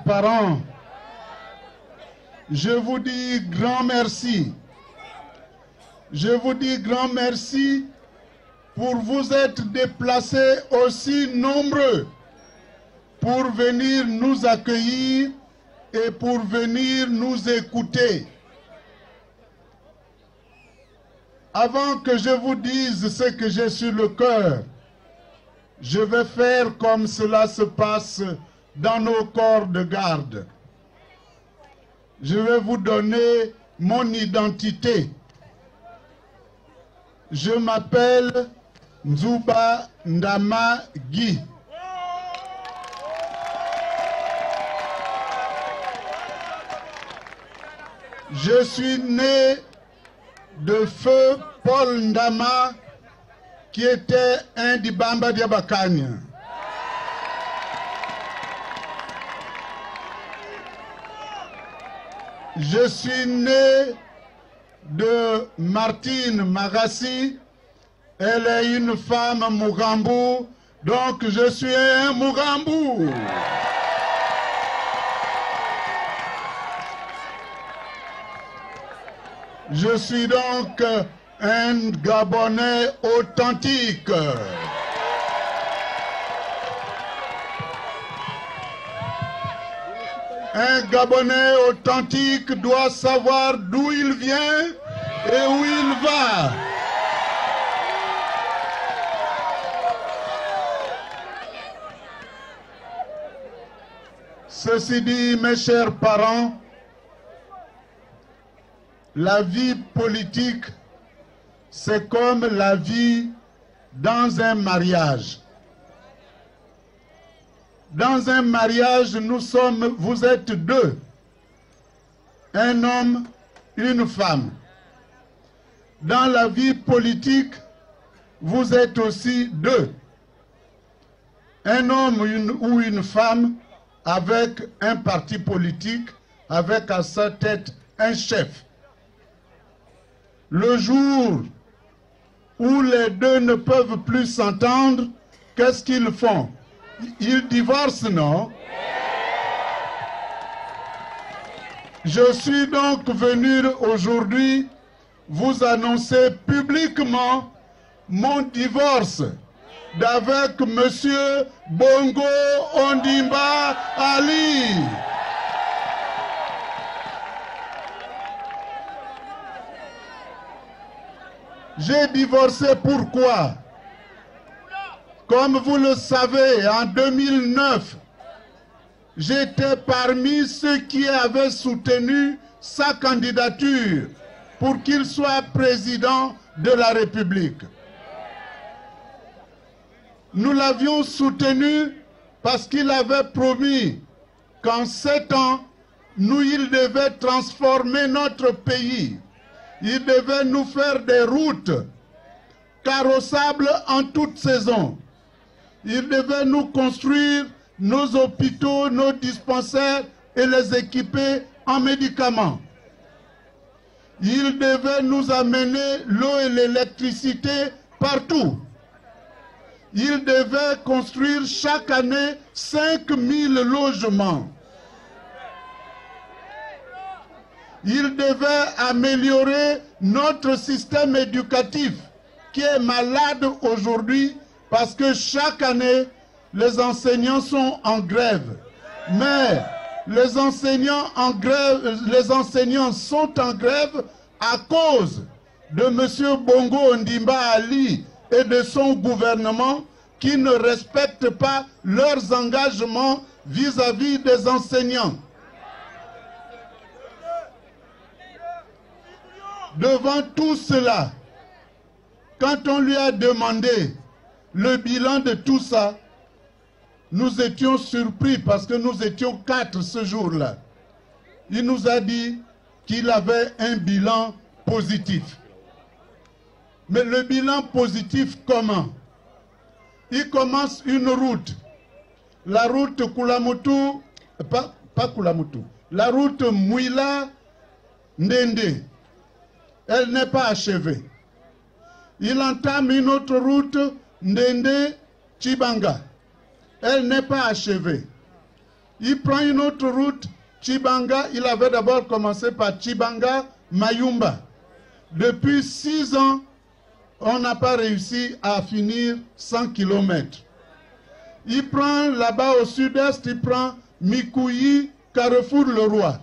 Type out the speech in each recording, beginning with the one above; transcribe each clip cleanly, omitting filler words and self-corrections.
parents, je vous dis grand merci. Je vous dis grand merci pour vous être déplacés aussi nombreux pour venir nous accueillir et pour venir nous écouter. Avant que je vous dise ce que j'ai sur le cœur, je vais faire comme cela se passe dans nos corps de garde. Je vais vous donner mon identité. Je m'appelle Nzuba Ndama Guy. Je suis né de feu Paul Ndama, qui était un d'Ibamba Diabakanya. Je suis né de Martine Magassi. Elle est une femme Mougambou, donc je suis un Mougambou. Je suis donc un Gabonais authentique. Un Gabonais authentique doit savoir d'où il vient et où il va. Ceci dit, mes chers parents, la vie politique, c'est comme la vie dans un mariage. Dans un mariage, vous êtes deux, un homme, une femme. Dans la vie politique, vous êtes aussi deux, un homme ou une femme avec un parti politique, avec à sa tête un chef. Le jour où les deux ne peuvent plus s'entendre, qu'est-ce qu'ils font? Ils divorcent, non? Je suis donc venu aujourd'hui vous annoncer publiquement mon divorce d'avec Monsieur Bongo Ondimba Ali. J'ai divorcé pourquoi? Comme vous le savez, en 2009, j'étais parmi ceux qui avaient soutenu sa candidature pour qu'il soit président de la République. Nous l'avions soutenu parce qu'il avait promis qu'en 7 ans, il devait transformer notre pays. Il devait nous faire des routes carrossables en toute saison. Il devait nous construire nos hôpitaux, nos dispensaires et les équiper en médicaments. Il devait nous amener l'eau et l'électricité partout. Il devait construire chaque année 5000 logements. Il devait améliorer notre système éducatif qui est malade aujourd'hui parce que chaque année, les enseignants sont en grève. Mais les enseignants sont en grève à cause de M. Bongo Ondimba Ali et de son gouvernement qui ne respectent pas leurs engagements vis-à-vis des enseignants. Devant tout cela, quand on lui a demandé le bilan de tout ça, nous étions surpris parce que nous étions 4 ce jour-là. Il nous a dit qu'il avait un bilan positif. Mais le bilan positif comment? Il commence une route. La route Kulamutu, pas Kulamutu, la route Mouila-Ndende. Elle n'est pas achevée. Il entame une autre route, Ndende-Chibanga. Elle n'est pas achevée. Il prend une autre route, Tchibanga. Il avait d'abord commencé par Tchibanga, Mayumba. Depuis 6 ans, on n'a pas réussi à finir 100 km. Il prend là-bas au sud-est, il prend Mikuyi, Carrefour Le Roi.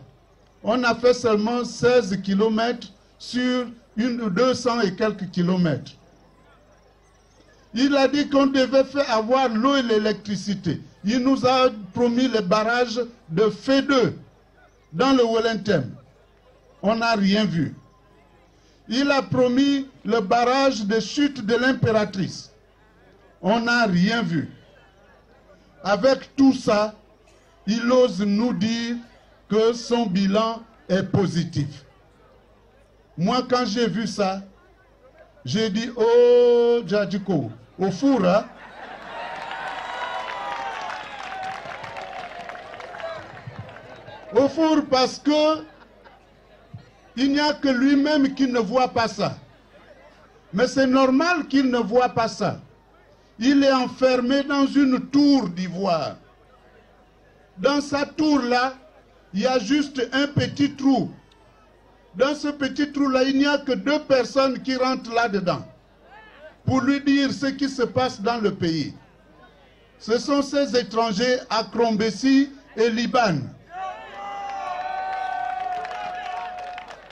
On a fait seulement 16 km sur 200 et quelques kilomètres. Il a dit qu'on devait avoir l'eau et l'électricité. Il nous a promis le barrage de Fédeux dans le Wellington. On n'a rien vu. Il a promis le barrage de chute de l'impératrice. On n'a rien vu. Avec tout ça, il ose nous dire que son bilan est positif. Moi, quand j'ai vu ça, j'ai dit, oh, Djadjiko, au four, hein? Au four, parce que il n'y a que lui-même qui ne voit pas ça. Mais c'est normal qu'il ne voit pas ça. Il est enfermé dans une tour d'ivoire. Dans sa tour-là, il y a juste un petit trou. Dans ce petit trou-là, il n'y a que 2 personnes qui rentrent là-dedans pour lui dire ce qui se passe dans le pays. Ce sont ces étrangers à Krombessi et Liban.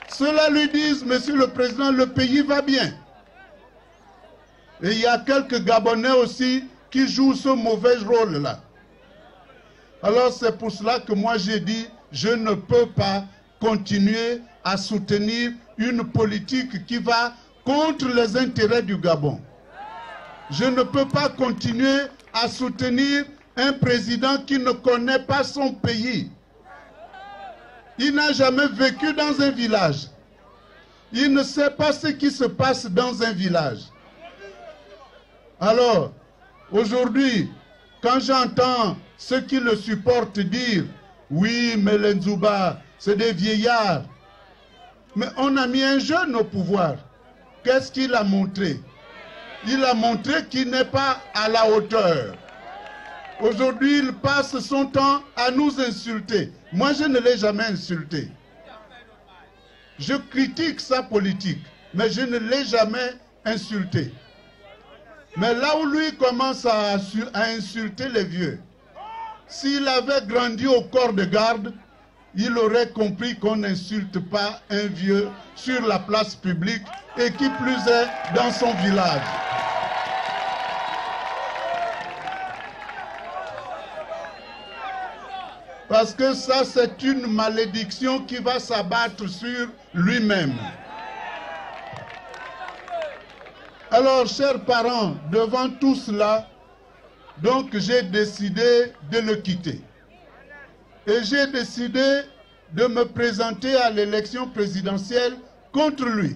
Ceux-là lui disent, Monsieur le Président, le pays va bien. Et il y a quelques Gabonais aussi qui jouent ce mauvais rôle-là. Alors c'est pour cela que moi j'ai dit, je ne peux pas continuer à soutenir une politique qui va contre les intérêts du Gabon. Je ne peux pas continuer à soutenir un président qui ne connaît pas son pays. Il n'a jamais vécu dans un village. Il ne sait pas ce qui se passe dans un village. Alors, aujourd'hui, quand j'entends ceux qui le supportent dire « Oui, mais les Nzouba, c'est des vieillards ». Mais on a mis un jeune au pouvoir. Qu'est-ce qu'il a montré? Il a montré qu'il n'est pas à la hauteur. Aujourd'hui, il passe son temps à nous insulter. Moi, je ne l'ai jamais insulté. Je critique sa politique, mais je ne l'ai jamais insulté. Mais là où lui commence à insulter les vieux, s'il avait grandi au corps de garde, il aurait compris qu'on n'insulte pas un vieux sur la place publique et qui plus est dans son village. Parce que ça, c'est une malédiction qui va s'abattre sur lui-même. Alors, chers parents, devant tout cela, donc j'ai décidé de le quitter. Et j'ai décidé de me présenter à l'élection présidentielle contre lui.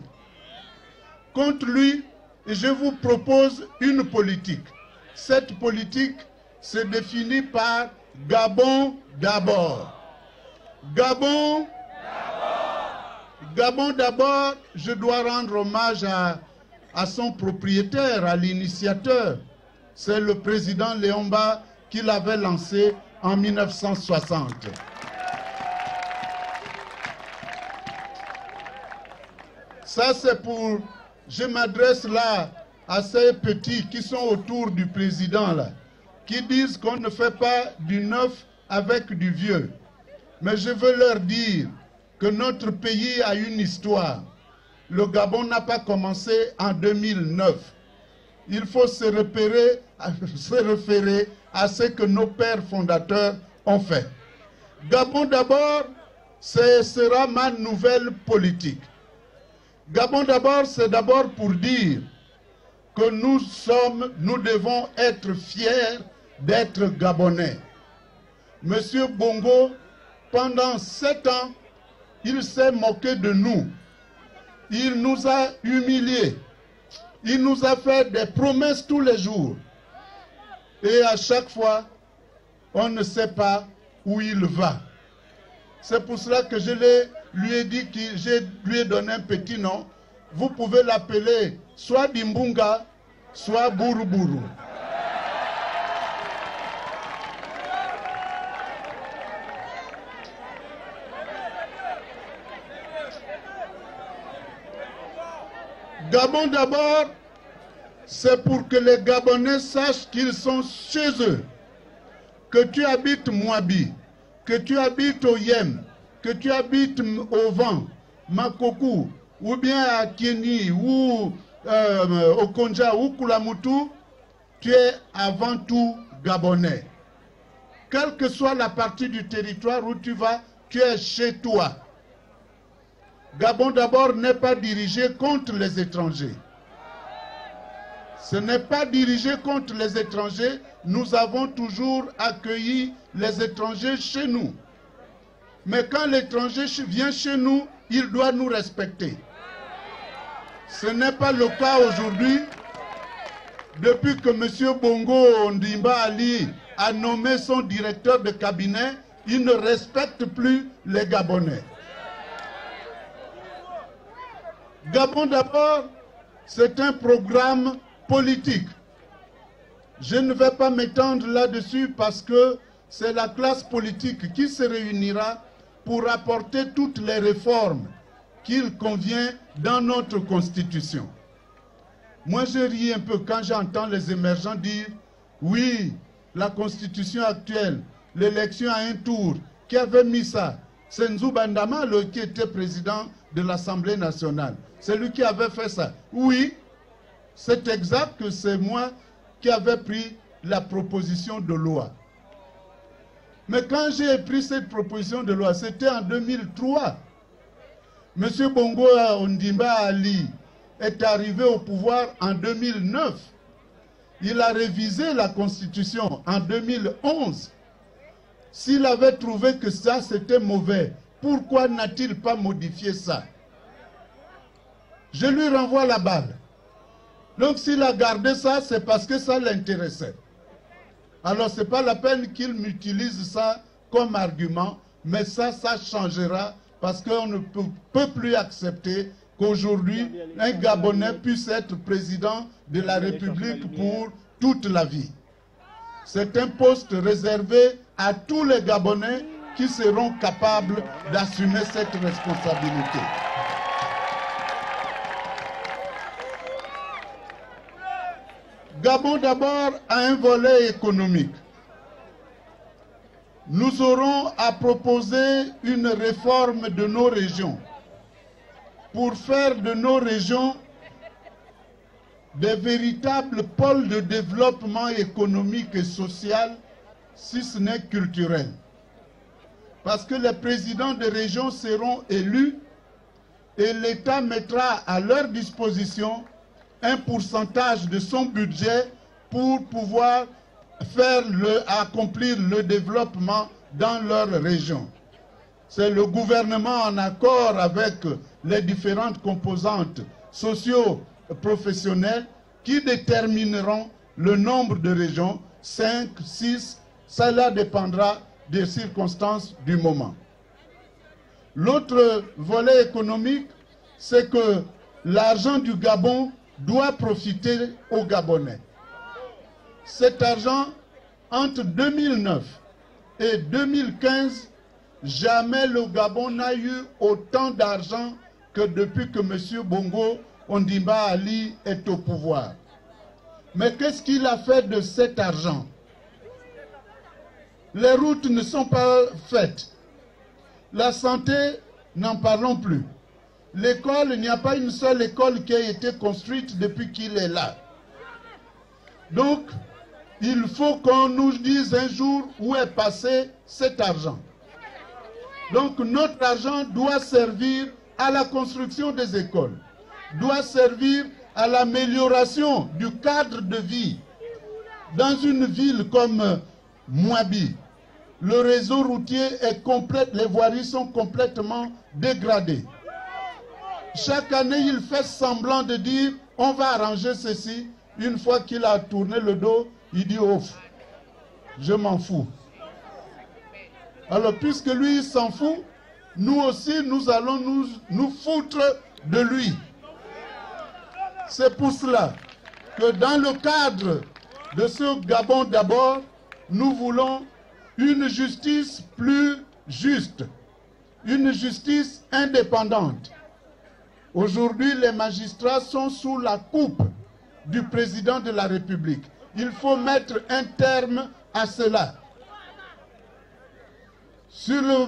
Contre lui, et je vous propose une politique. Cette politique se définit par Gabon d'abord. Gabon d'abord, je dois rendre hommage à son propriétaire, à l'initiateur. C'est le président Léomba qui l'avait lancé en 1960. Ça c'est pour... Je m'adresse là à ces petits qui sont autour du président là, qui disent qu'on ne fait pas du neuf avec du vieux. Mais je veux leur dire que notre pays a une histoire. Le Gabon n'a pas commencé en 2009. Il faut se référer à ce que nos pères fondateurs ont fait. Gabon d'abord, ce sera ma nouvelle politique. Gabon d'abord, c'est d'abord pour dire que nous devons être fiers d'être Gabonais. Monsieur Bongo, pendant 7 ans, il s'est moqué de nous. Il nous a humiliés. Il nous a fait des promesses tous les jours. Et à chaque fois, on ne sait pas où il va. C'est pour cela que lui ai dit je lui ai donné un petit nom. Vous pouvez l'appeler soit Dimbunga, soit Buruburu. Gabon d'abord, c'est pour que les Gabonais sachent qu'ils sont chez eux. Que tu habites Mouabi, que tu habites au Yem, que tu habites au Vent, Makokou, ou bien à Kieni, ou au Konja, ou Kulamutu, tu es avant tout Gabonais. Quelle que soit la partie du territoire où tu vas, tu es chez toi. Gabon d'abord n'est pas dirigé contre les étrangers. Ce n'est pas dirigé contre les étrangers. Nous avons toujours accueilli les étrangers chez nous. Mais quand l'étranger vient chez nous, il doit nous respecter. Ce n'est pas le cas aujourd'hui. Depuis que M. Bongo Ondimba Ali a nommé son directeur de cabinet, il ne respecte plus les Gabonais. Gabon d'abord, c'est un programme politique. Je ne vais pas m'étendre là-dessus parce que c'est la classe politique qui se réunira pour apporter toutes les réformes qu'il convient dans notre constitution. Moi, je ris un peu quand j'entends les émergents dire « Oui, la constitution actuelle, l'élection à un tour, qui avait mis ça? C'est Nzou Bandama, qui était président de l'Assemblée nationale. C'est lui qui avait fait ça. » Oui, c'est exact que c'est moi qui avais pris la proposition de loi. Mais quand j'ai pris cette proposition de loi, c'était en 2003. M. Bongo Ondimba Ali est arrivé au pouvoir en 2009. Il a révisé la Constitution en 2011. S'il avait trouvé que ça c'était mauvais, pourquoi n'a-t-il pas modifié ça? Je lui renvoie la balle. Donc s'il a gardé ça, c'est parce que ça l'intéressait. Alors ce n'est pas la peine qu'il m'utilise ça comme argument, mais ça changera parce qu'on ne peut plus accepter qu'aujourd'hui, un Gabonais puisse être président de la République pour toute la vie. C'est un poste réservé à tous les Gabonais qui seront capables d'assumer cette responsabilité. Gabon d'abord a un volet économique. Nous aurons à proposer une réforme de nos régions pour faire de nos régions des véritables pôles de développement économique et social, si ce n'est culturel. Parce que les présidents de régions seront élus et l'État mettra à leur disposition un pourcentage de son budget pour pouvoir accomplir le développement dans leur région. C'est le gouvernement en accord avec les différentes composantes socio-professionnelles qui détermineront le nombre de régions, 5, 6, cela dépendra des circonstances du moment. L'autre volet économique, c'est que l'argent du Gabon doit profiter aux Gabonais. Cet argent, entre 2009 et 2015, jamais le Gabon n'a eu autant d'argent que depuis que M. Bongo Ondimba Ali est au pouvoir. Mais qu'est-ce qu'il a fait de cet argent? Les routes ne sont pas faites. La santé, n'en parlons plus. L'école, il n'y a pas une seule école qui a été construite depuis qu'il est là. Donc, il faut qu'on nous dise un jour où est passé cet argent. Donc, notre argent doit servir à la construction des écoles, doit servir à l'amélioration du cadre de vie. Dans une ville comme Mouabi, le réseau routier est complet, les voiries sont complètement dégradées. Chaque année, il fait semblant de dire « on va arranger ceci ». Une fois qu'il a tourné le dos, il dit « ouf, je m'en fous ». Alors, puisque lui, il s'en fout, nous aussi, nous allons nous foutre de lui. C'est pour cela que dans le cadre de ce Gabon d'abord, nous voulons une justice plus juste, une justice indépendante, Aujourd'hui, les magistrats sont sous la coupe du président de la République. Il faut mettre un terme à cela. Sur le